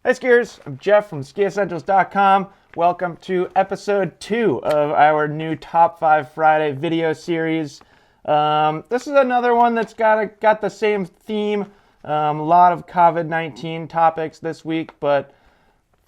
Hey skiers, I'm Jeff from Skiessentials.com. Welcome to episode 2 of our new Top 5 Friday video series. This is another one that's got the same theme. A lot of COVID-19 topics this week, but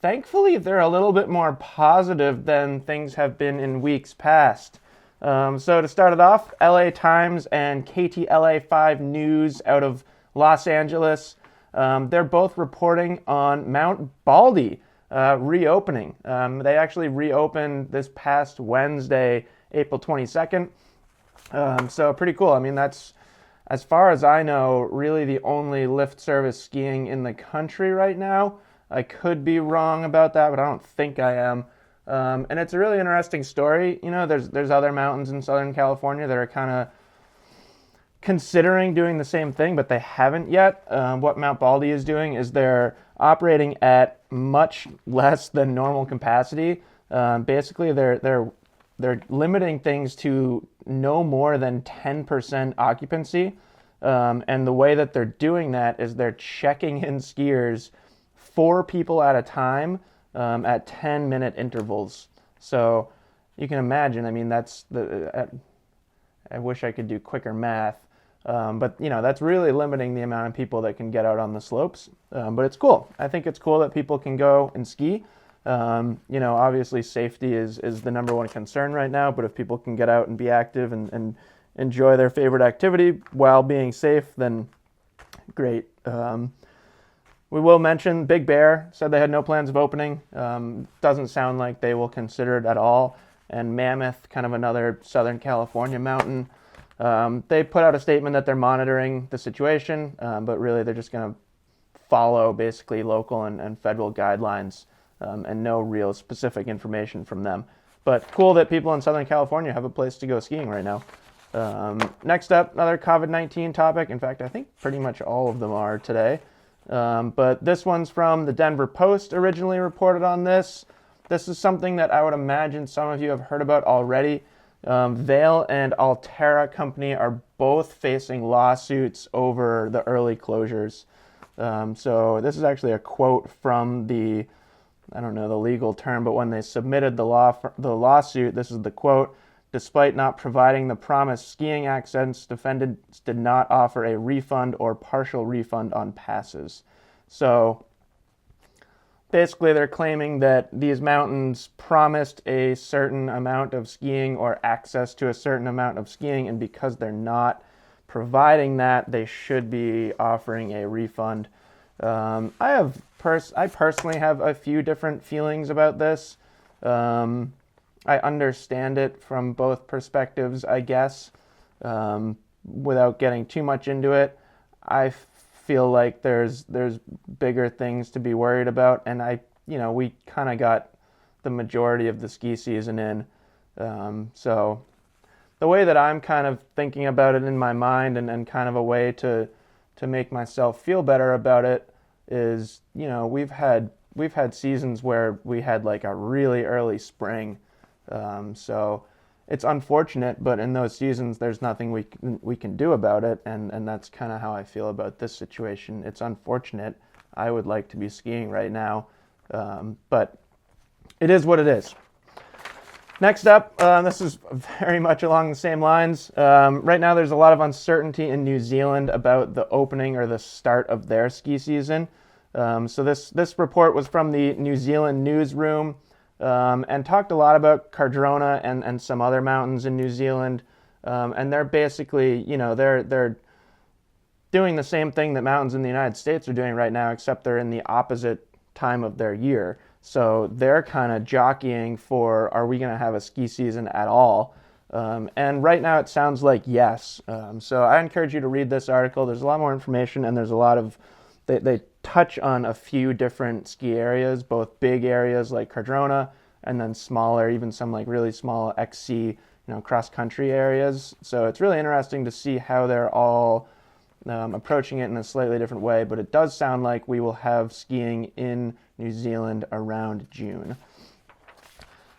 thankfully they're a little bit more positive than things have been in weeks past. So to start it off, LA Times and KTLA 5 News out of Los Angeles. They're both reporting on Mount Baldy reopening. They actually reopened this past Wednesday, April 22nd. So pretty cool. I mean, that's, as far as I know, really the only lift service skiing in the country right now. I could be wrong about that, but I don't think I am. And it's a really interesting story. You know, there's other mountains in Southern California that are kind of considering doing the same thing, but they haven't yet. What Mount Baldy is doing is they're operating at much less than normal capacity. Basically, they're limiting things to no more than 10% occupancy. And the way that they're doing that is they're checking in skiers 4 people at a time at 10-minute intervals. So you can imagine, I mean, I wish I could do quicker math. But, you know, that's really limiting the amount of people that can get out on the slopes. But it's cool. I think it's cool that people can go and ski. You know, obviously safety is the number one concern right now. But if people can get out and be active and enjoy their favorite activity while being safe, then great. We will mention Big Bear said they had no plans of opening. Doesn't sound like they will consider it at all. And Mammoth, kind of another Southern California mountain, they put out a statement that they're monitoring the situation, but really they're just going to follow basically local and federal guidelines, and no real specific information from them. But cool that people in Southern California have a place to go skiing right now. Next up, another COVID-19 topic. In fact, I think pretty much all of them are today. But this one's from the Denver Post, originally reported on this. This is something that I would imagine some of you have heard about already. Vail and Alterra company are both facing lawsuits over the early closures. So this is actually a quote from I don't know the legal term, but when they submitted the lawsuit, this is the quote: "Despite not providing the promised skiing access, defendants did not offer a refund or partial refund on passes." So basically, they're claiming that these mountains promised a certain amount of skiing or access to a certain amount of skiing, and because they're not providing that, they should be offering a refund. I personally have a few different feelings about this. I understand it from both perspectives, I guess. Without getting too much into it, I feel like there's bigger things to be worried about, and we kind of got the majority of the ski season in. So the way that I'm kind of thinking about it in my mind, and kind of a way to make myself feel better about it, is, you know, we've had seasons where we had like a really early spring. So it's unfortunate, but in those seasons, there's nothing we can do about it, and that's kind of how I feel about this situation. It's unfortunate. I would like to be skiing right now, but it is what it is. Next up, this is very much along the same lines. Right now, there's a lot of uncertainty in New Zealand about the opening or the start of their ski season. So this report was from the New Zealand newsroom. And talked a lot about Cardrona and some other mountains in New Zealand. And they're basically, you know, they're doing the same thing that mountains in the United States are doing right now, except they're in the opposite time of their year. So they're kind of jockeying for, are we going to have a ski season at all? And right now it sounds like yes. So I encourage you to read this article. There's a lot more information, and there's a lot of, they touch on a few different ski areas, both big areas like Cardrona, and then smaller, even some like really small XC, cross-country areas. So it's really interesting to see how they're all approaching it in a slightly different way, but it does sound like we will have skiing in New Zealand around June.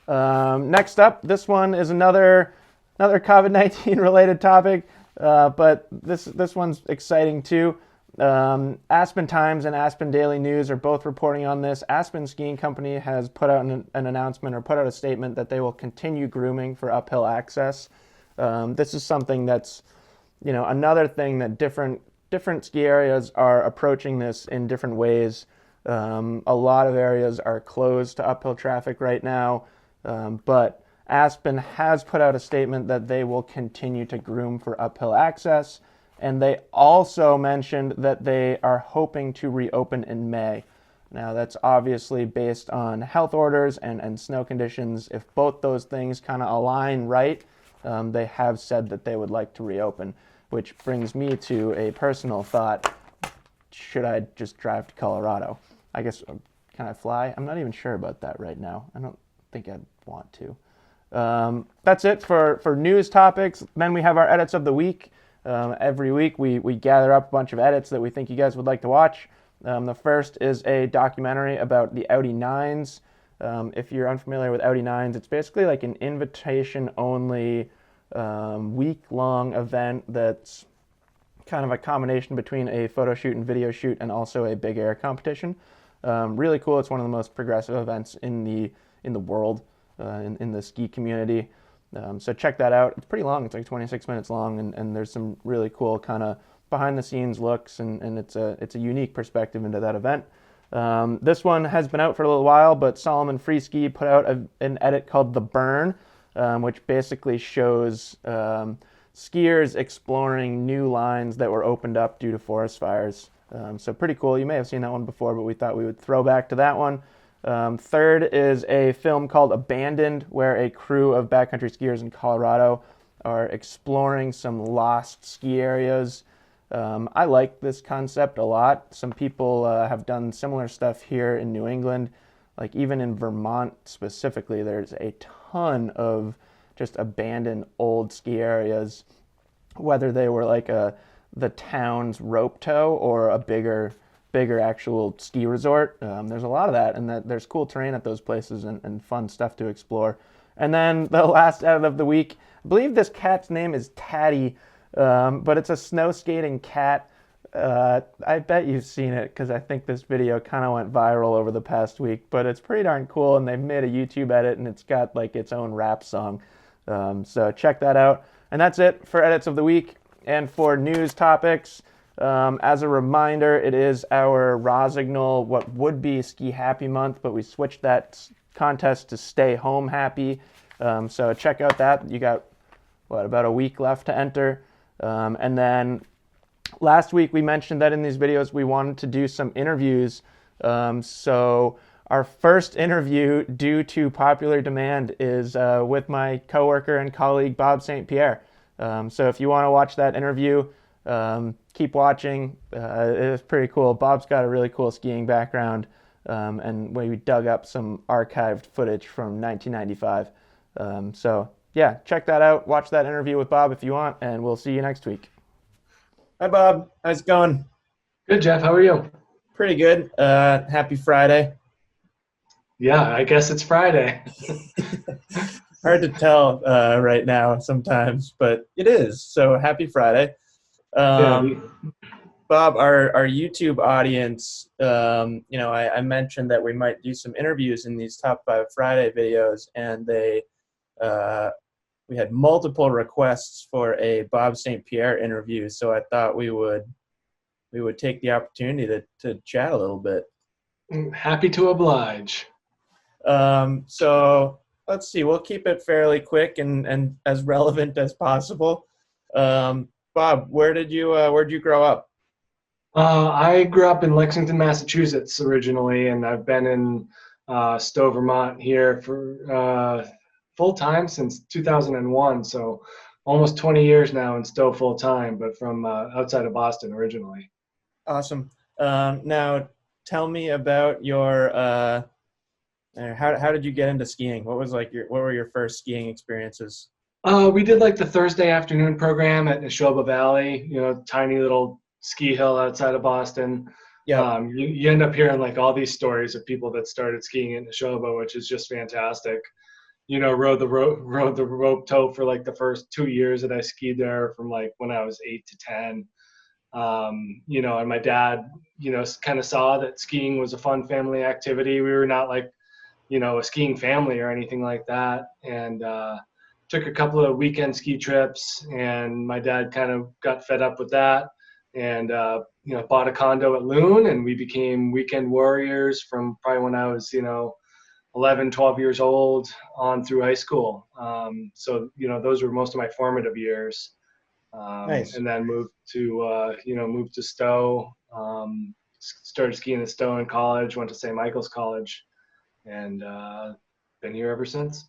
Next up, this one is another COVID-19 related topic, but this one's exciting too. Aspen Times and Aspen Daily News are both reporting on this. Aspen Skiing Company has put out an announcement or put out a statement that they will continue grooming for uphill access. This is something that's, another thing that different ski areas are approaching this in different ways. A lot of areas are closed to uphill traffic right now, but Aspen has put out a statement that they will continue to groom for uphill access, and they also mentioned that they are hoping to reopen in May. Now, that's obviously based on health orders and snow conditions. If both those things kind of align right, they have said that they would like to reopen, which brings me to a personal thought. Should I just drive to Colorado? I guess, can I fly? I'm not even sure about that right now. I don't think I'd want to. That's it for news topics. Then we have our edits of the week. Every week we gather up a bunch of edits that we think you guys would like to watch. The first is a documentary about the Audi 9s. If you're unfamiliar with Audi 9s, it's basically like an invitation-only week-long event that's kind of a combination between a photo shoot and video shoot and also a big air competition. Really cool. It's one of the most progressive events in the world, in the ski community. So check that out. It's pretty long. It's like 26 minutes long, and there's some really cool kind of behind the scenes looks, and it's a unique perspective into that event. This one has been out for a little while, but Solomon Freeski put out an edit called The Burn, which basically shows skiers exploring new lines that were opened up due to forest fires. So pretty cool. You may have seen that one before, but we thought we would throw back to that one. Third is a film called Abandoned, where a crew of backcountry skiers in Colorado are exploring some lost ski areas. I like this concept a lot. Some people have done similar stuff here in New England. Like even in Vermont specifically, there's a ton of just abandoned old ski areas, whether they were like the town's rope tow or a bigger actual ski resort. There's a lot of that, and there's cool terrain at those places and fun stuff to explore. And then the last edit of the week, I believe this cat's name is Tatty, but it's a snow skating cat. I bet you've seen it because I think this video kind of went viral over the past week, but it's pretty darn cool, and they've made a YouTube edit, and it's got like its own rap song. So check that out. And that's it for edits of the week. And for news topics, as a reminder, it is our Rossignol, what would be Ski Happy Month, but we switched that contest to Stay Home Happy. So check out that. You got, about a week left to enter. And then last week we mentioned that in these videos we wanted to do some interviews. So our first interview, due to popular demand, is with my coworker and colleague Bob St. Pierre. So if you want to watch that interview, keep watching. It was pretty cool. Bob's got a really cool skiing background, and we dug up some archived footage from 1995. So yeah, check that out. Watch that interview with Bob if you want, and we'll see you next week. Hi, Bob. How's it going? Good, Jeff. How are you? Pretty good. Happy Friday. Yeah, I guess it's Friday. Hard to tell right now sometimes, but it is. So happy Friday. Yeah, Bob, our YouTube audience, I mentioned that we might do some interviews in these Top 5 Friday videos, and we had multiple requests for a Bob St. Pierre interview, so I thought we would take the opportunity to chat a little bit. I'm happy to oblige. So let's see, we'll keep it fairly quick and as relevant as possible. Bob, where'd you grow up? I grew up in Lexington, Massachusetts originally, and I've been in Stowe, Vermont here for full time since 2001. So almost 20 years now in Stowe full time, but from outside of Boston originally. Awesome. Now tell me about your how did you get into skiing? What were your first skiing experiences? We did like the Thursday afternoon program at Neshoba Valley, tiny little ski hill outside of Boston. Yeah. You end up hearing like all these stories of people that started skiing at Neshoba, which is just fantastic. Rode the rope tow for like the first 2 years that I skied there, from like when I was 8 to 10. You know, and my dad, you know, kind of saw that skiing was a fun family activity. We were not like, you know, a skiing family or anything like that. And took a couple of weekend ski trips, and my dad kind of got fed up with that, and you know, bought a condo at Loon, and we became weekend warriors from probably when I was, you know, 11, 12 years old on through high school. So, you know, those were most of my formative years. Nice. And then moved to, you know, moved to Stowe, started skiing at Stowe in college, went to St. Michael's College, and been here ever since.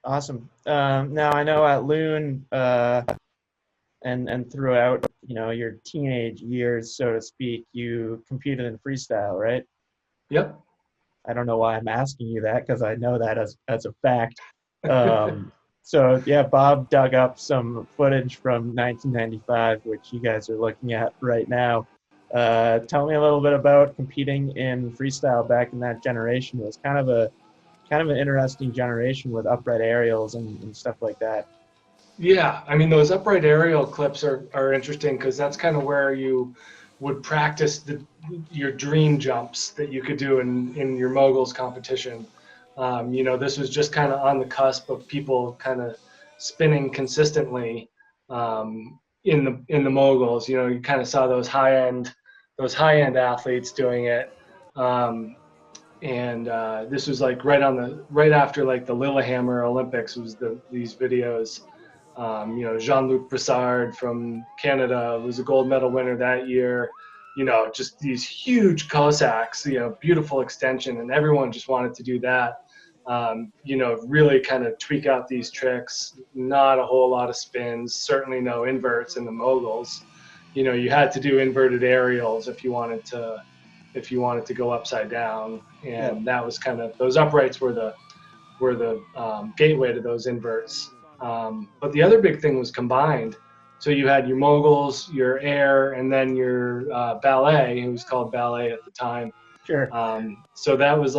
Awesome. Now I know at Loon, and throughout, you know, your teenage years, so to speak, you competed in freestyle, right? Yep. I don't know why I'm asking you that because I know that as a fact. So yeah, Bob dug up some footage from 1995, which you guys are looking at right now. Tell me a little bit about competing in freestyle back in that generation. It was kind of an interesting generation with upright aerials and stuff like that. Yeah, I mean, those upright aerial clips are interesting because that's kind of where you would practice your dream jumps that you could do in your moguls competition. You know, this was just kind of on the cusp of people kind of spinning consistently in the moguls. You know, you kind of saw those high end athletes doing it. Um, and this was like right after like the Lillehammer Olympics was these videos. You know, Jean-Luc Brassard from Canada was a gold medal winner that year. You know, just these huge Cossacks, you know, beautiful extension, and everyone just wanted to do that. You know, really kind of tweak out these tricks. Not a whole lot of spins, certainly no inverts in the moguls. You know, you had to do inverted aerials if you wanted to go upside down, Yeah. and that was kind of those uprights were the gateway to those inverts. But the other big thing was combined. So you had your moguls, your air, and then your ballet. It was called ballet at the time. Sure. So that was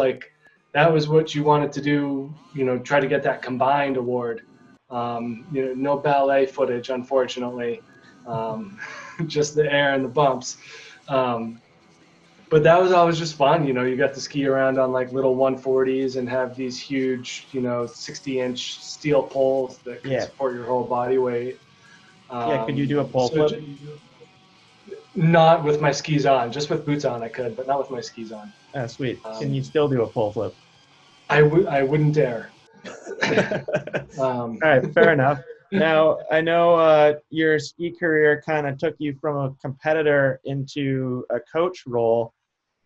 what you wanted to do. You know, try to get that combined award. You know, no ballet footage, unfortunately. Um, just the air and the bumps. Um, but that was always just fun. You know, you got to ski around on like little 140s and have these huge, you know, 60-inch steel poles that could Yeah. support your whole body weight. Yeah. Could you do a pole So flip? not with my skis on, just with boots on I could, but not with my skis on. Sweet. Can you Um, still do a pole flip? I wouldn't dare. All um, right, fair enough. Now, I know your ski career kind of took you from a competitor into a coach role.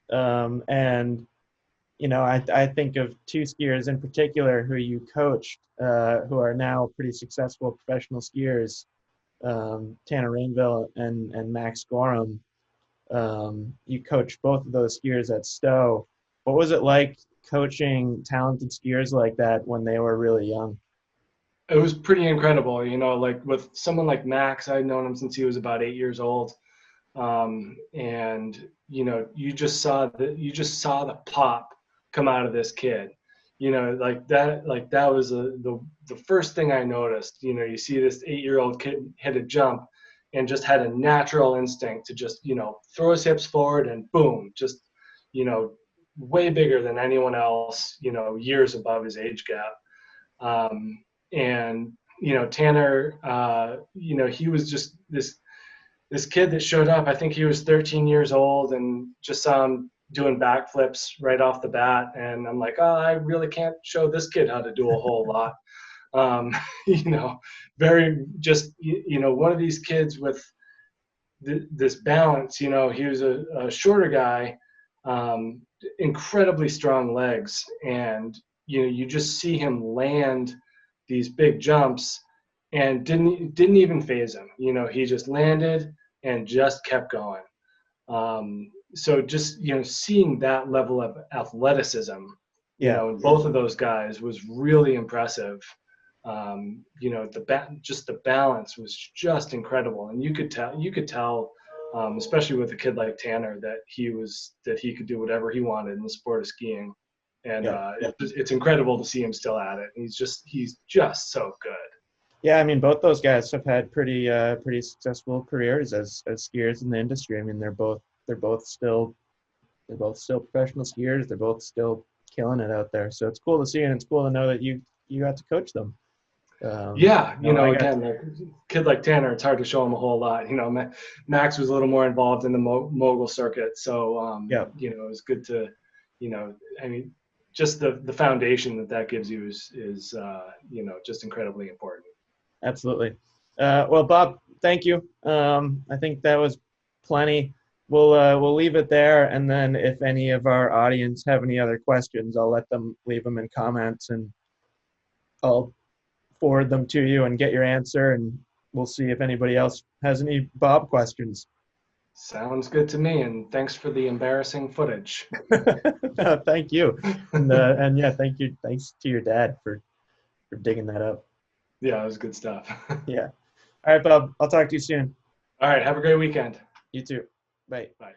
And, you know, I think of two skiers in particular who you coached, who are now pretty successful professional skiers, Tanner Rainville and Max Gorham. You coached both of those skiers at Stowe. What was it like coaching talented skiers like that when they were really young? it was pretty incredible. You know, like with someone like Max, I'd known him since he was about 8 years old. And you know, you just saw the pop come out of this kid. You know, like that was the first thing I noticed. You know, you see this 8-year-old kid hit a jump and just had a natural instinct to just, you know, throw his hips forward and boom, just, you know, way bigger than anyone else, you know, years above his age gap. And you know, Tanner, you know, he was just this kid that showed up. I think he was 13 years old, and just saw him doing backflips right off the bat. And I'm like, oh, I really can't show this kid how to do a whole lot. You know, very just, you know, one of these kids with this balance. You know, he was a shorter guy, um, incredibly strong legs, and you know, you just see him land these big jumps, and didn't even phase him. You know, he just landed and just kept going. So just, you know, seeing that level of athleticism, you Yeah. know, in both of those guys was really impressive. You know, just the balance was just incredible, and you could tell, especially with a kid like Tanner, that he could do whatever he wanted in the sport of skiing, and Yeah. it's incredible to see him still at it. He's just so good. Yeah, I mean, both those guys have had pretty successful careers as skiers in the industry. I mean, they're both still professional skiers. They're both still killing it out there. So it's cool to see, and it's cool to know that you got to coach them. Yeah, I got again, like a kid like Tanner, it's hard to show him a whole lot. Max was a little more involved in the mogul circuit, so yeah, it was good to, I mean, just the foundation that gives you is just incredibly important. absolutely. Well, Bob, thank you. I think that was plenty. We'll leave it there, and then if any of our audience have any other questions, I'll let them leave them in comments, and I'll forward them to you and get your answer, and we'll see if anybody else has any Bob questions. Sounds good to me, and thanks for the embarrassing footage. No, thank you, and yeah, thank you. Thanks to your dad for digging that up. Yeah, it was good stuff. Yeah. All right, Bob. I'll talk to you soon. All right, have a great weekend. You too. Bye. Bye.